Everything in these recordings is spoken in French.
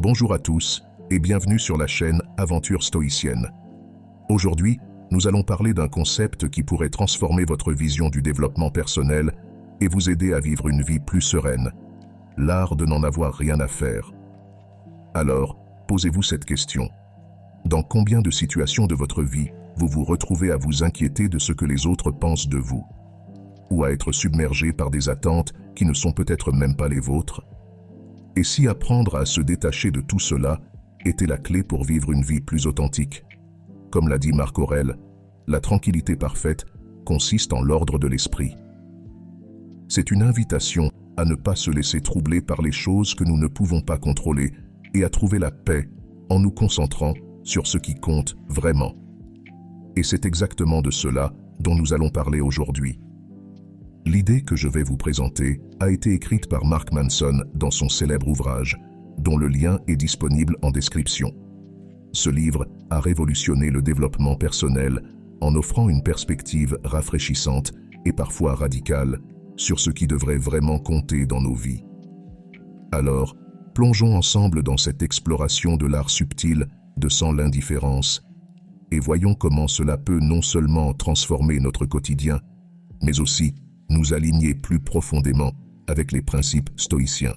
Bonjour à tous et bienvenue sur la chaîne Aventure Stoïcienne. Aujourd'hui, nous allons parler d'un concept qui pourrait transformer votre vision du développement personnel et vous aider à vivre une vie plus sereine. L'art de n'en avoir rien à faire. Alors, posez-vous cette question. Dans combien de situations de votre vie vous vous retrouvez à vous inquiéter de ce que les autres pensent de vous? Ou à être submergé par des attentes qui ne sont peut-être même pas les vôtres? Et si apprendre à se détacher de tout cela était la clé pour vivre une vie plus authentique? Comme l'a dit Marc Aurèle, la tranquillité parfaite consiste en l'ordre de l'esprit. C'est une invitation à ne pas se laisser troubler par les choses que nous ne pouvons pas contrôler et à trouver la paix en nous concentrant sur ce qui compte vraiment. Et c'est exactement de cela dont nous allons parler aujourd'hui. L'idée que je vais vous présenter a été écrite par Mark Manson dans son célèbre ouvrage, dont le lien est disponible en description. Ce livre a révolutionné le développement personnel en offrant une perspective rafraîchissante et parfois radicale sur ce qui devrait vraiment compter dans nos vies. Alors, plongeons ensemble dans cette exploration de l'art subtil de sans l'indifférence et voyons comment cela peut non seulement transformer notre quotidien, mais aussi nous aligner plus profondément avec les principes stoïciens.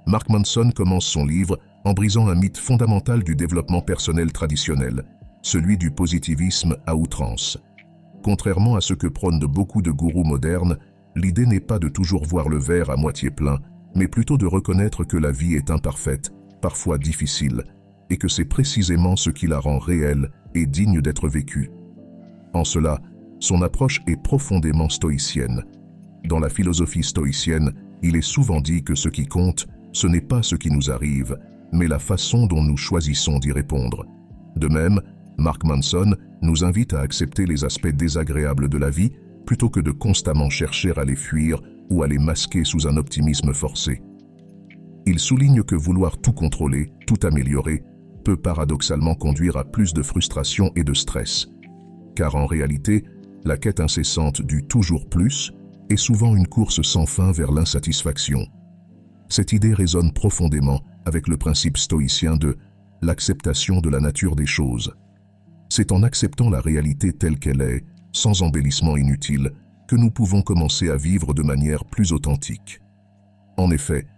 Mark Manson commence son livre en brisant un mythe fondamental du développement personnel traditionnel, celui du positivisme à outrance. Contrairement à ce que prônent beaucoup de gourous modernes, l'idée n'est pas de toujours voir le verre à moitié plein, mais plutôt de reconnaître que la vie est imparfaite, parfois difficile, et que c'est précisément ce qui la rend réelle et digne d'être vécue. En cela, son approche est profondément stoïcienne. Dans la philosophie stoïcienne, il est souvent dit que ce qui compte, ce n'est pas ce qui nous arrive, mais la façon dont nous choisissons d'y répondre. De même, Mark Manson nous invite à accepter les aspects désagréables de la vie plutôt que de constamment chercher à les fuir ou à les masquer sous un optimisme forcé. Il souligne que vouloir tout contrôler, tout améliorer, peut paradoxalement conduire à plus de frustration et de stress. Car en réalité, la quête incessante du « toujours plus » est souvent une course sans fin vers l'insatisfaction. Cette idée résonne profondément avec le principe stoïcien de l'acceptation de la nature des choses. C'est en acceptant la réalité telle qu'elle est, sans embellissement inutile, que nous pouvons commencer à vivre de manière plus authentique. En effet,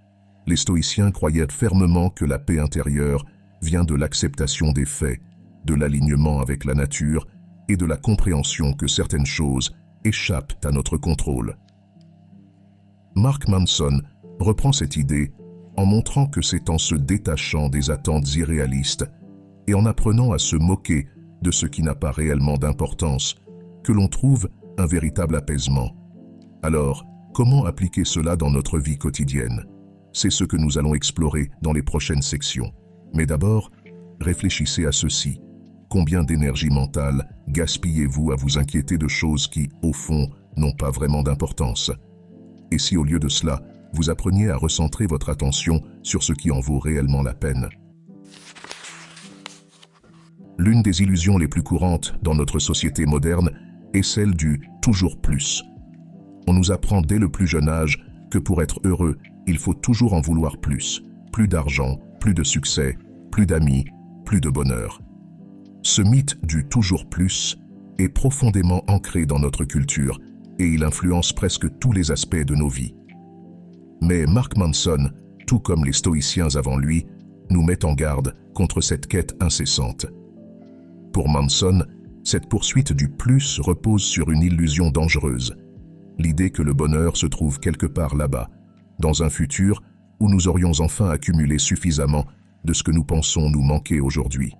les stoïciens croyaient fermement que la paix intérieure vient de l'acceptation des faits, de l'alignement avec la nature et de la compréhension que certaines choses échappent à notre contrôle. Mark Manson reprend cette idée en montrant que c'est en se détachant des attentes irréalistes et en apprenant à se moquer de ce qui n'a pas réellement d'importance que l'on trouve un véritable apaisement. Alors, comment appliquer cela dans notre vie quotidienne? C'est ce que nous allons explorer dans les prochaines sections. Mais d'abord, réfléchissez à ceci. Combien d'énergie mentale gaspillez-vous à vous inquiéter de choses qui, au fond, n'ont pas vraiment d'importance? Et si au lieu de cela, vous appreniez à recentrer votre attention sur ce qui en vaut réellement la peine? L'une des illusions les plus courantes dans notre société moderne est celle du « toujours plus ». On nous apprend dès le plus jeune âge que pour être heureux, il faut toujours en vouloir plus. Plus d'argent, plus de succès, plus d'amis, plus de bonheur. Ce mythe du « toujours plus » est profondément ancré dans notre culture et il influence presque tous les aspects de nos vies. Mais Mark Manson, tout comme les stoïciens avant lui, nous met en garde contre cette quête incessante. Pour Manson, cette poursuite du plus repose sur une illusion dangereuse, l'idée que le bonheur se trouve quelque part là-bas, dans un futur où nous aurions enfin accumulé suffisamment de ce que nous pensons nous manquer aujourd'hui.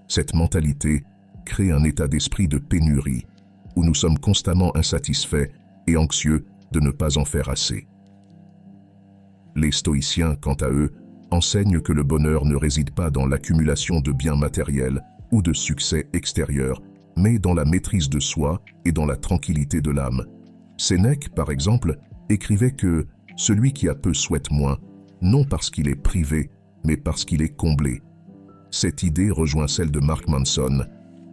Cette mentalité crée un état d'esprit de pénurie, où nous sommes constamment insatisfaits et anxieux de ne pas en faire assez. Les stoïciens, quant à eux, enseignent que le bonheur ne réside pas dans l'accumulation de biens matériels ou de succès extérieurs, mais dans la maîtrise de soi et dans la tranquillité de l'âme. Sénèque, par exemple, écrivait que « celui qui a peu souhaite moins, non parce qu'il est privé, mais parce qu'il est comblé ». Cette idée rejoint celle de Mark Manson.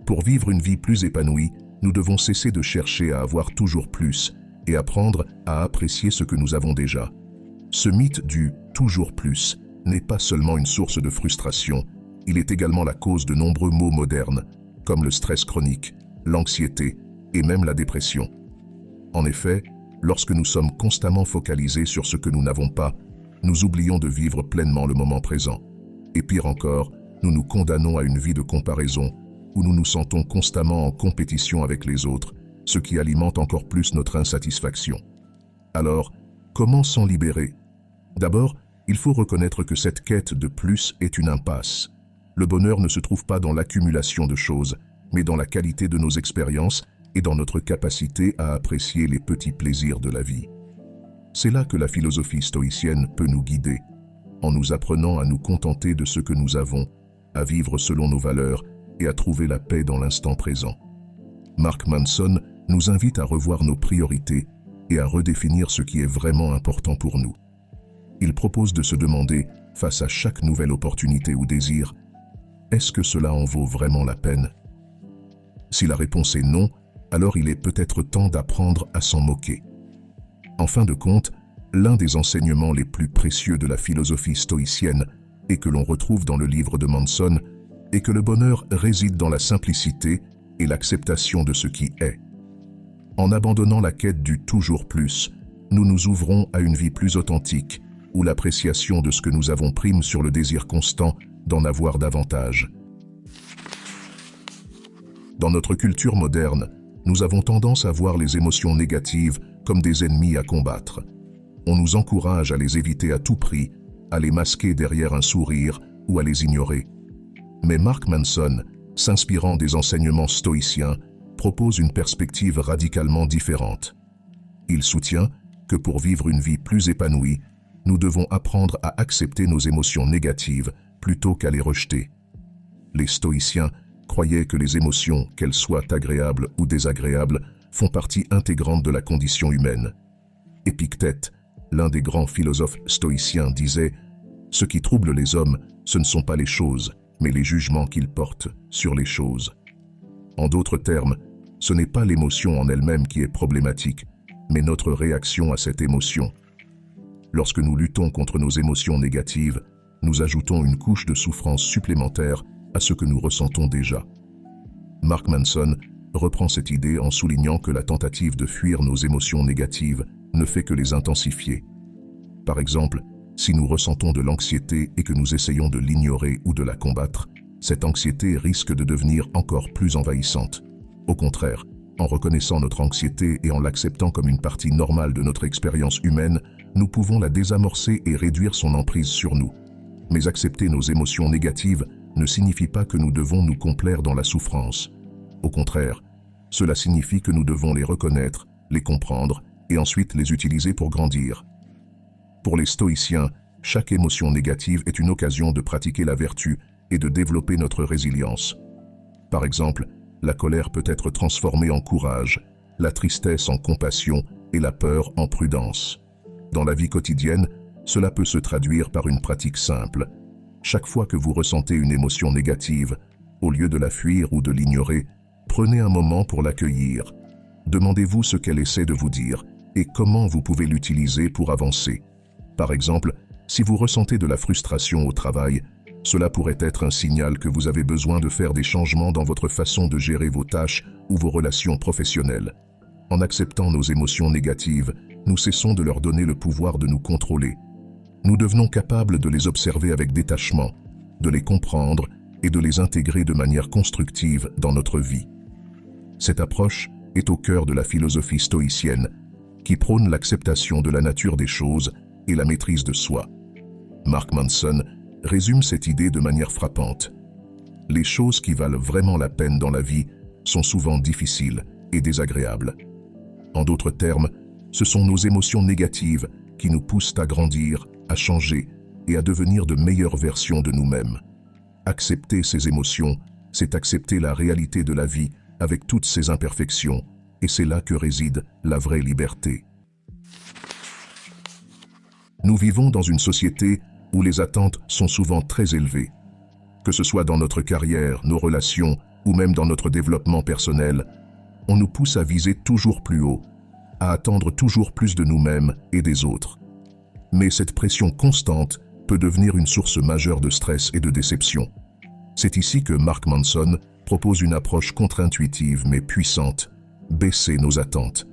Pour vivre une vie plus épanouie, nous devons cesser de chercher à avoir toujours plus et apprendre à apprécier ce que nous avons déjà. Ce mythe du « toujours plus » n'est pas seulement une source de frustration, il est également la cause de nombreux maux modernes, comme le stress chronique, l'anxiété et même la dépression. En effet, lorsque nous sommes constamment focalisés sur ce que nous n'avons pas, nous oublions de vivre pleinement le moment présent. Et pire encore, nous nous condamnons à une vie de comparaison, où nous nous sentons constamment en compétition avec les autres, ce qui alimente encore plus notre insatisfaction. Alors, comment s'en libérer? D'abord, il faut reconnaître que cette quête de plus est une impasse. Le bonheur ne se trouve pas dans l'accumulation de choses, mais dans la qualité de nos expériences et dans notre capacité à apprécier les petits plaisirs de la vie. C'est là que la philosophie stoïcienne peut nous guider, en nous apprenant à nous contenter de ce que nous avons, à vivre selon nos valeurs et à trouver la paix dans l'instant présent. Mark Manson nous invite à revoir nos priorités et à redéfinir ce qui est vraiment important pour nous. Il propose de se demander, face à chaque nouvelle opportunité ou désir, est-ce que cela en vaut vraiment la peine? Si la réponse est non, alors il est peut-être temps d'apprendre à s'en moquer. En fin de compte, l'un des enseignements les plus précieux de la philosophie stoïcienne et que l'on retrouve dans le livre de Manson est que le bonheur réside dans la simplicité et l'acceptation de ce qui est. En abandonnant la quête du toujours plus, nous nous ouvrons à une vie plus authentique, où l'appréciation de ce que nous avons prime sur le désir constant d'en avoir davantage. Dans notre culture moderne, nous avons tendance à voir les émotions négatives comme des ennemis à combattre. On nous encourage à les éviter à tout prix, à les masquer derrière un sourire ou à les ignorer. Mais Mark Manson, s'inspirant des enseignements stoïciens, propose une perspective radicalement différente. Il soutient que pour vivre une vie plus épanouie, nous devons apprendre à accepter nos émotions négatives plutôt qu'à les rejeter. Les stoïciens croyaient que les émotions, qu'elles soient agréables ou désagréables, font partie intégrante de la condition humaine. Épictète, l'un des grands philosophes stoïciens, disait « Ce qui trouble les hommes, ce ne sont pas les choses, mais les jugements qu'ils portent sur les choses. » En d'autres termes, ce n'est pas l'émotion en elle-même qui est problématique, mais notre réaction à cette émotion. Lorsque nous luttons contre nos émotions négatives, nous ajoutons une couche de souffrance supplémentaire à ce que nous ressentons déjà. Mark Manson reprend cette idée en soulignant que la tentative de fuir nos émotions négatives ne fait que les intensifier. Par exemple, si nous ressentons de l'anxiété et que nous essayons de l'ignorer ou de la combattre, cette anxiété risque de devenir encore plus envahissante. Au contraire, en reconnaissant notre anxiété et en l'acceptant comme une partie normale de notre expérience humaine, nous pouvons la désamorcer et réduire son emprise sur nous. Mais accepter nos émotions négatives ne signifie pas que nous devons nous complaire dans la souffrance. Au contraire, cela signifie que nous devons les reconnaître, les comprendre et ensuite les utiliser pour grandir. Pour les stoïciens, chaque émotion négative est une occasion de pratiquer la vertu et de développer notre résilience. Par exemple, la colère peut être transformée en courage, la tristesse en compassion et la peur en prudence. Dans la vie quotidienne, cela peut se traduire par une pratique simple. Chaque fois que vous ressentez une émotion négative, au lieu de la fuir ou de l'ignorer, prenez un moment pour l'accueillir. Demandez-vous ce qu'elle essaie de vous dire et comment vous pouvez l'utiliser pour avancer. Par exemple, si vous ressentez de la frustration au travail, cela pourrait être un signal que vous avez besoin de faire des changements dans votre façon de gérer vos tâches ou vos relations professionnelles. En acceptant nos émotions négatives, nous cessons de leur donner le pouvoir de nous contrôler. Nous devenons capables de les observer avec détachement, de les comprendre et de les intégrer de manière constructive dans notre vie. Cette approche est au cœur de la philosophie stoïcienne, qui prône l'acceptation de la nature des choses et la maîtrise de soi. Mark Manson résume cette idée de manière frappante. Les choses qui valent vraiment la peine dans la vie sont souvent difficiles et désagréables. En d'autres termes, ce sont nos émotions négatives qui nous poussent à grandir, à changer et à devenir de meilleures versions de nous-mêmes. Accepter ces émotions, c'est accepter la réalité de la vie avec toutes ses imperfections, et c'est là que réside la vraie liberté. Nous vivons dans une société où les attentes sont souvent très élevées. Que ce soit dans notre carrière, nos relations ou même dans notre développement personnel, on nous pousse à viser toujours plus haut, à attendre toujours plus de nous-mêmes et des autres. Mais cette pression constante peut devenir une source majeure de stress et de déception. C'est ici que Mark Manson propose une approche contre-intuitive mais puissante: baisser nos attentes.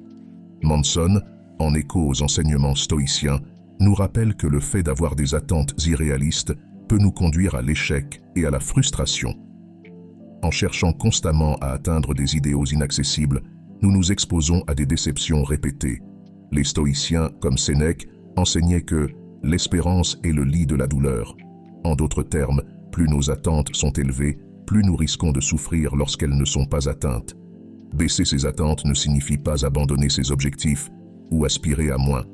Manson, en écho aux enseignements stoïciens, nous rappelle que le fait d'avoir des attentes irréalistes peut nous conduire à l'échec et à la frustration. En cherchant constamment à atteindre des idéaux inaccessibles, nous nous exposons à des déceptions répétées. Les stoïciens, comme Sénèque, enseignaient que l'espérance est le lit de la douleur. En d'autres termes, plus nos attentes sont élevées, plus nous risquons de souffrir lorsqu'elles ne sont pas atteintes. Baisser ses attentes ne signifie pas abandonner ses objectifs ou aspirer à moins.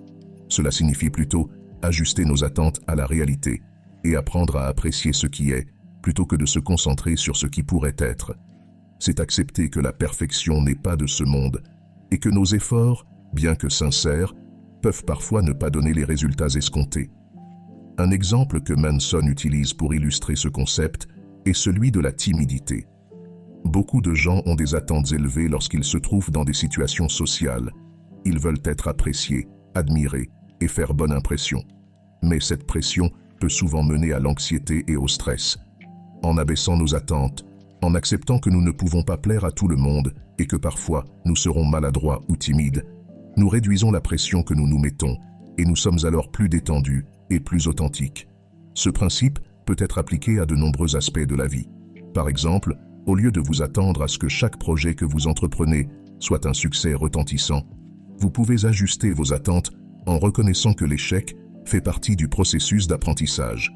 Cela signifie plutôt ajuster nos attentes à la réalité et apprendre à apprécier ce qui est, plutôt que de se concentrer sur ce qui pourrait être. C'est accepter que la perfection n'est pas de ce monde et que nos efforts, bien que sincères, peuvent parfois ne pas donner les résultats escomptés. Un exemple que Manson utilise pour illustrer ce concept est celui de la timidité. Beaucoup de gens ont des attentes élevées lorsqu'ils se trouvent dans des situations sociales. Ils veulent être appréciés, admirés et faire bonne impression. Mais cette pression peut souvent mener à l'anxiété et au stress. En abaissant nos attentes, en acceptant que nous ne pouvons pas plaire à tout le monde et que parfois nous serons maladroits ou timides, nous réduisons la pression que nous nous mettons et nous sommes alors plus détendus et plus authentiques. Ce principe peut être appliqué à de nombreux aspects de la vie. Par exemple, au lieu de vous attendre à ce que chaque projet que vous entreprenez soit un succès retentissant, vous pouvez ajuster vos attentes en reconnaissant que l'échec fait partie du processus d'apprentissage.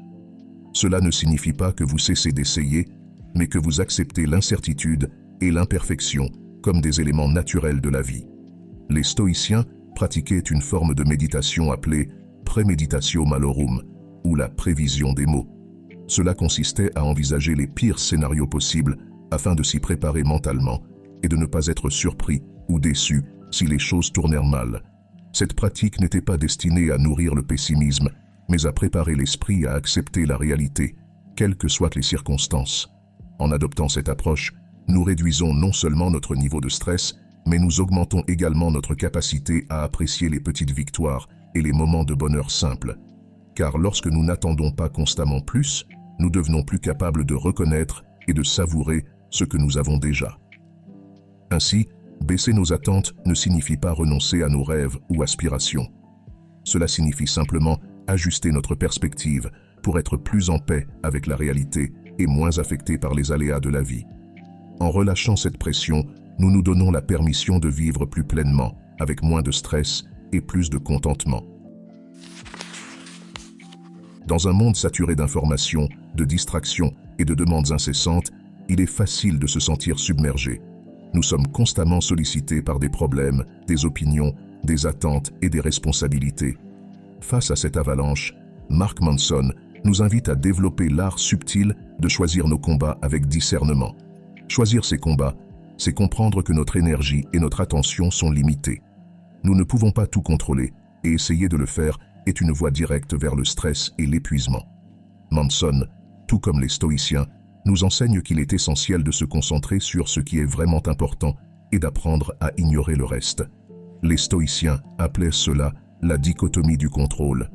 Cela ne signifie pas que vous cessez d'essayer, mais que vous acceptez l'incertitude et l'imperfection comme des éléments naturels de la vie. Les stoïciens pratiquaient une forme de méditation appelée préméditatio malorum, ou la prévision des maux. Cela consistait à envisager les pires scénarios possibles afin de s'y préparer mentalement et de ne pas être surpris ou déçu si les choses tournèrent mal. Cette pratique n'était pas destinée à nourrir le pessimisme, mais à préparer l'esprit à accepter la réalité, quelles que soient les circonstances. En adoptant cette approche, nous réduisons non seulement notre niveau de stress, mais nous augmentons également notre capacité à apprécier les petites victoires et les moments de bonheur simples. Car lorsque nous n'attendons pas constamment plus, nous devenons plus capables de reconnaître et de savourer ce que nous avons déjà. Ainsi, baisser nos attentes ne signifie pas renoncer à nos rêves ou aspirations. Cela signifie simplement ajuster notre perspective pour être plus en paix avec la réalité et moins affectés par les aléas de la vie. En relâchant cette pression, nous nous donnons la permission de vivre plus pleinement, avec moins de stress et plus de contentement. Dans un monde saturé d'informations, de distractions et de demandes incessantes, il est facile de se sentir submergé. Nous sommes constamment sollicités par des problèmes, des opinions, des attentes et des responsabilités. Face à cette avalanche, Mark Manson nous invite à développer l'art subtil de choisir nos combats avec discernement. Choisir ces combats, c'est comprendre que notre énergie et notre attention sont limitées. Nous ne pouvons pas tout contrôler, et essayer de le faire est une voie directe vers le stress et l'épuisement. Manson, tout comme les stoïciens, nous enseigne qu'il est essentiel de se concentrer sur ce qui est vraiment important et d'apprendre à ignorer le reste. Les stoïciens appelaient cela la dichotomie du contrôle.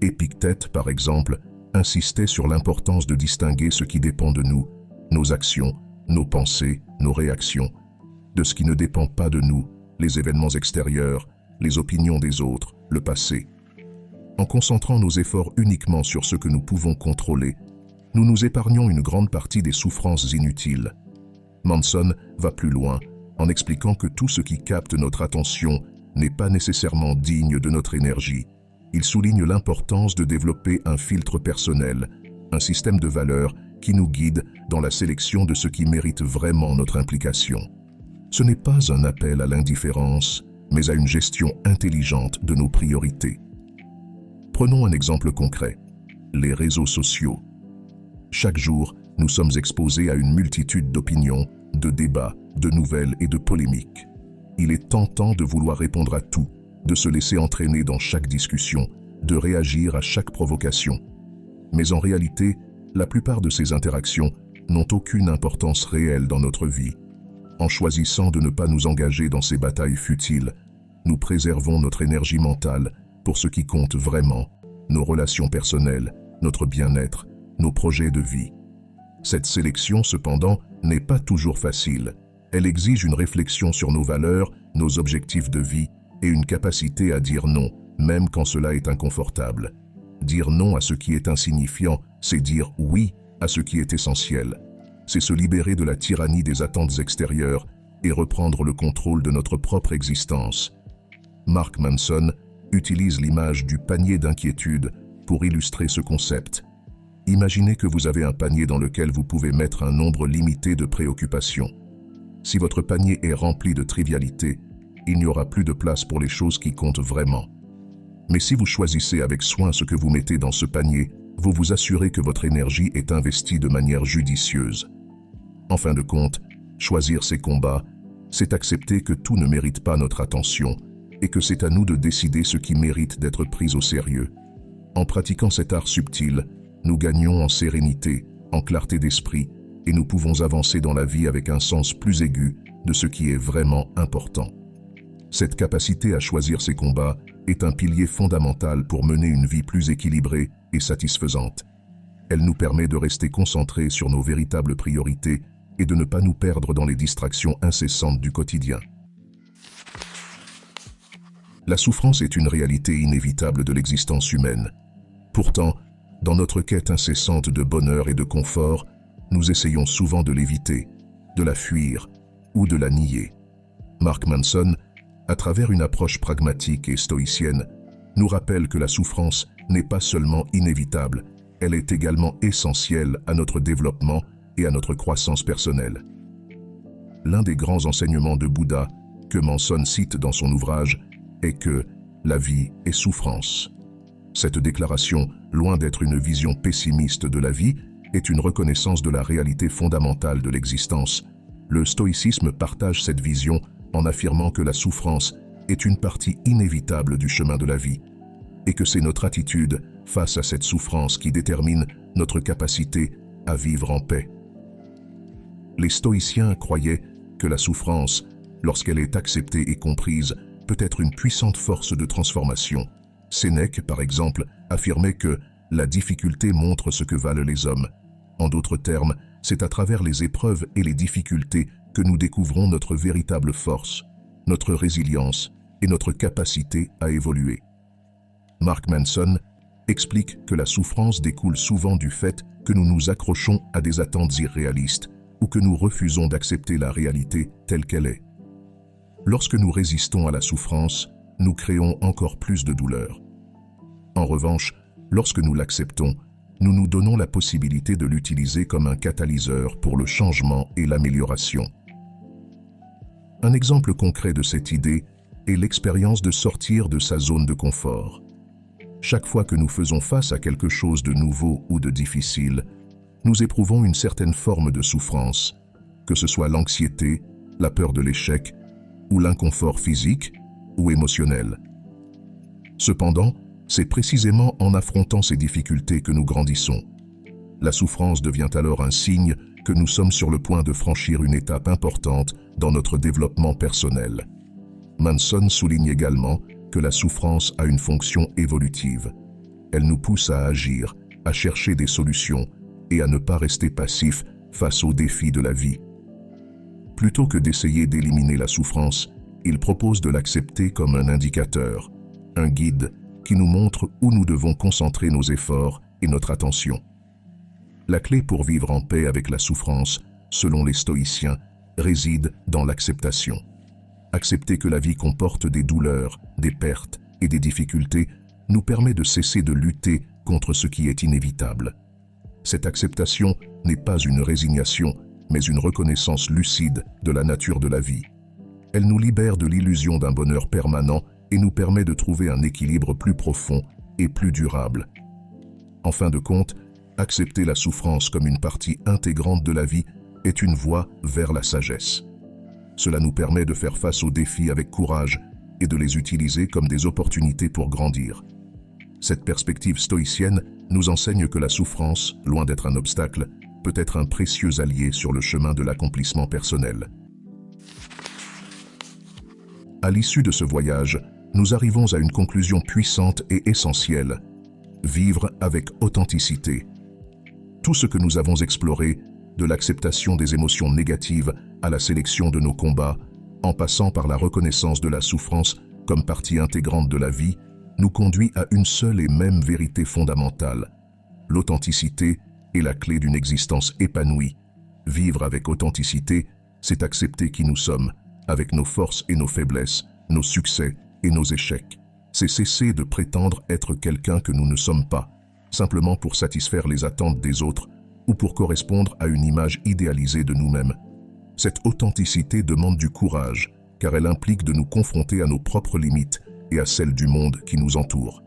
Épictète, par exemple, insistait sur l'importance de distinguer ce qui dépend de nous, nos actions, nos pensées, nos réactions, de ce qui ne dépend pas de nous, les événements extérieurs, les opinions des autres, le passé. En concentrant nos efforts uniquement sur ce que nous pouvons contrôler, nous nous épargnons une grande partie des souffrances inutiles. Manson va plus loin en expliquant que tout ce qui capte notre attention n'est pas nécessairement digne de notre énergie. Il souligne l'importance de développer un filtre personnel, un système de valeurs qui nous guide dans la sélection de ce qui mérite vraiment notre implication. Ce n'est pas un appel à l'indifférence, mais à une gestion intelligente de nos priorités. Prenons un exemple concret, les réseaux sociaux. Chaque jour, nous sommes exposés à une multitude d'opinions, de débats, de nouvelles et de polémiques. Il est tentant de vouloir répondre à tout, de se laisser entraîner dans chaque discussion, de réagir à chaque provocation. Mais en réalité, la plupart de ces interactions n'ont aucune importance réelle dans notre vie. En choisissant de ne pas nous engager dans ces batailles futiles, nous préservons notre énergie mentale pour ce qui compte vraiment, nos relations personnelles, notre bien-être, nos projets de vie. Cette sélection, cependant, n'est pas toujours facile. Elle exige une réflexion sur nos valeurs, nos objectifs de vie et une capacité à dire non, même quand cela est inconfortable. Dire non à ce qui est insignifiant, c'est dire oui à ce qui est essentiel. C'est se libérer de la tyrannie des attentes extérieures et reprendre le contrôle de notre propre existence. Mark Manson utilise l'image du panier d'inquiétude pour illustrer ce concept. Imaginez que vous avez un panier dans lequel vous pouvez mettre un nombre limité de préoccupations. Si votre panier est rempli de trivialités, il n'y aura plus de place pour les choses qui comptent vraiment. Mais si vous choisissez avec soin ce que vous mettez dans ce panier, vous vous assurez que votre énergie est investie de manière judicieuse. En fin de compte, choisir ses combats, c'est accepter que tout ne mérite pas notre attention et que c'est à nous de décider ce qui mérite d'être pris au sérieux. En pratiquant cet art subtil, nous gagnons en sérénité, en clarté d'esprit, et nous pouvons avancer dans la vie avec un sens plus aigu de ce qui est vraiment important. Cette capacité à choisir ses combats est un pilier fondamental pour mener une vie plus équilibrée et satisfaisante. Elle nous permet de rester concentrés sur nos véritables priorités et de ne pas nous perdre dans les distractions incessantes du quotidien. La souffrance est une réalité inévitable de l'existence humaine. Pourtant, dans notre quête incessante de bonheur et de confort, nous essayons souvent de l'éviter, de la fuir ou de la nier. Mark Manson, à travers une approche pragmatique et stoïcienne, nous rappelle que la souffrance n'est pas seulement inévitable, elle est également essentielle à notre développement et à notre croissance personnelle. L'un des grands enseignements de Bouddha que Manson cite dans son ouvrage est que la vie est souffrance. Cette déclaration, loin d'être une vision pessimiste de la vie, est une reconnaissance de la réalité fondamentale de l'existence. Le stoïcisme partage cette vision en affirmant que la souffrance est une partie inévitable du chemin de la vie, et que c'est notre attitude face à cette souffrance qui détermine notre capacité à vivre en paix. Les stoïciens croyaient que la souffrance, lorsqu'elle est acceptée et comprise, peut être une puissante force de transformation. Sénèque, par exemple, affirmait que la difficulté montre ce que valent les hommes. En d'autres termes, c'est à travers les épreuves et les difficultés que nous découvrons notre véritable force, notre résilience et notre capacité à évoluer. Mark Manson explique que la souffrance découle souvent du fait que nous nous accrochons à des attentes irréalistes ou que nous refusons d'accepter la réalité telle qu'elle est. Lorsque nous résistons à la souffrance, nous créons encore plus de douleur. En revanche, lorsque nous l'acceptons, nous nous donnons la possibilité de l'utiliser comme un catalyseur pour le changement et l'amélioration. Un exemple concret de cette idée est l'expérience de sortir de sa zone de confort. Chaque fois que nous faisons face à quelque chose de nouveau ou de difficile, nous éprouvons une certaine forme de souffrance, que ce soit l'anxiété, la peur de l'échec, ou l'inconfort physique ou émotionnel. Cependant, c'est précisément en affrontant ces difficultés que nous grandissons. La souffrance devient alors un signe que nous sommes sur le point de franchir une étape importante dans notre développement personnel. Manson souligne également que la souffrance a une fonction évolutive. Elle nous pousse à agir, à chercher des solutions et à ne pas rester passifs face aux défis de la vie. Plutôt que d'essayer d'éliminer la souffrance, il propose de l'accepter comme un indicateur, un guide qui nous montre où nous devons concentrer nos efforts et notre attention. La clé pour vivre en paix avec la souffrance, selon les stoïciens, réside dans l'acceptation. Accepter que la vie comporte des douleurs, des pertes et des difficultés nous permet de cesser de lutter contre ce qui est inévitable. Cette acceptation n'est pas une résignation, mais une reconnaissance lucide de la nature de la vie. Elle nous libère de l'illusion d'un bonheur permanent et nous permet de trouver un équilibre plus profond et plus durable. En fin de compte, accepter la souffrance comme une partie intégrante de la vie est une voie vers la sagesse. Cela nous permet de faire face aux défis avec courage et de les utiliser comme des opportunités pour grandir. Cette perspective stoïcienne nous enseigne que la souffrance, loin d'être un obstacle, peut être un précieux allié sur le chemin de l'accomplissement personnel. À l'issue de ce voyage, nous arrivons à une conclusion puissante et essentielle. Vivre avec authenticité. Tout ce que nous avons exploré, de l'acceptation des émotions négatives à la sélection de nos combats, en passant par la reconnaissance de la souffrance comme partie intégrante de la vie, nous conduit à une seule et même vérité fondamentale. L'authenticité est la clé d'une existence épanouie. Vivre avec authenticité, c'est accepter qui nous sommes, avec nos forces et nos faiblesses, nos succès et nos échecs. C'est cesser de prétendre être quelqu'un que nous ne sommes pas, simplement pour satisfaire les attentes des autres ou pour correspondre à une image idéalisée de nous-mêmes. Cette authenticité demande du courage, car elle implique de nous confronter à nos propres limites et à celles du monde qui nous entoure.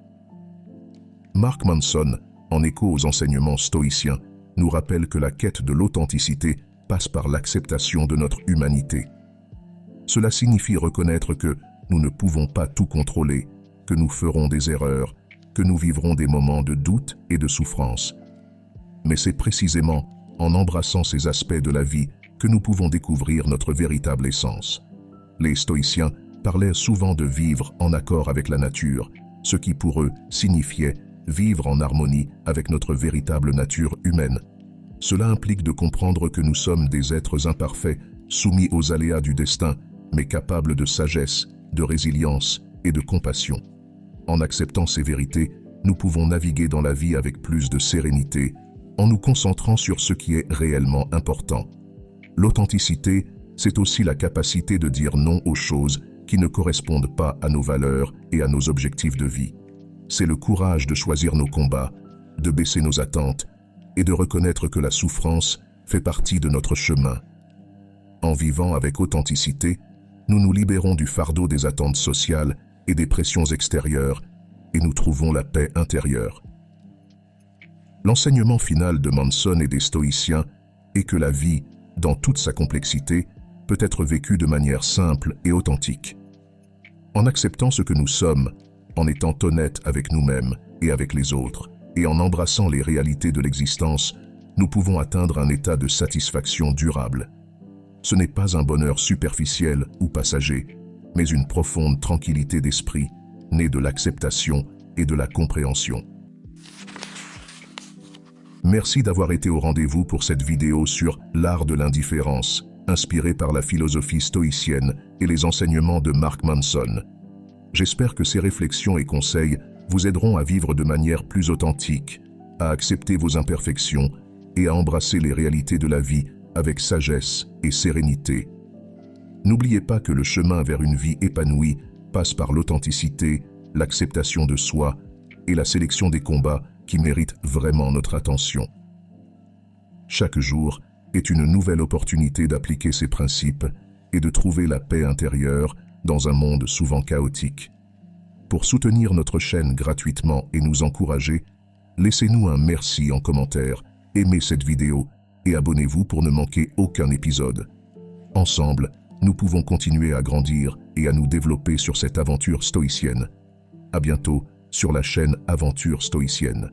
Mark Manson, en écho aux enseignements stoïciens, nous rappelle que la quête de l'authenticité passe par l'acceptation de notre humanité. Cela signifie reconnaître que nous ne pouvons pas tout contrôler, que nous ferons des erreurs, que nous vivrons des moments de doute et de souffrance. Mais c'est précisément en embrassant ces aspects de la vie que nous pouvons découvrir notre véritable essence. Les stoïciens parlaient souvent de vivre en accord avec la nature, ce qui pour eux signifiait vivre en harmonie avec notre véritable nature humaine. Cela implique de comprendre que nous sommes des êtres imparfaits, soumis aux aléas du destin, mais capables de sagesse, de résilience et de compassion. En acceptant ces vérités, nous pouvons naviguer dans la vie avec plus de sérénité, en nous concentrant sur ce qui est réellement important. L'authenticité, c'est aussi la capacité de dire non aux choses qui ne correspondent pas à nos valeurs et à nos objectifs de vie. C'est le courage de choisir nos combats, de baisser nos attentes et de reconnaître que la souffrance fait partie de notre chemin. En vivant avec authenticité, nous nous libérons du fardeau des attentes sociales et des pressions extérieures et nous trouvons la paix intérieure. L'enseignement final de Manson et des stoïciens est que la vie, dans toute sa complexité, peut être vécue de manière simple et authentique. En acceptant ce que nous sommes, en étant honnête avec nous-mêmes et avec les autres, et en embrassant les réalités de l'existence, nous pouvons atteindre un état de satisfaction durable. Ce n'est pas un bonheur superficiel ou passager, mais une profonde tranquillité d'esprit, née de l'acceptation et de la compréhension. Merci d'avoir été au rendez-vous pour cette vidéo sur l'art de l'indifférence, inspirée par la philosophie stoïcienne et les enseignements de Mark Manson. J'espère que ces réflexions et conseils vous aideront à vivre de manière plus authentique, à accepter vos imperfections et à embrasser les réalités de la vie avec sagesse et sérénité. N'oubliez pas que le chemin vers une vie épanouie passe par l'authenticité, l'acceptation de soi et la sélection des combats qui méritent vraiment notre attention. Chaque jour est une nouvelle opportunité d'appliquer ces principes et de trouver la paix intérieure dans un monde souvent chaotique. Pour soutenir notre chaîne gratuitement et nous encourager, laissez-nous un merci en commentaire, aimez cette vidéo et abonnez-vous pour ne manquer aucun épisode. Ensemble, nous pouvons continuer à grandir et à nous développer sur cette aventure stoïcienne. À bientôt sur la chaîne Aventure Stoïcienne.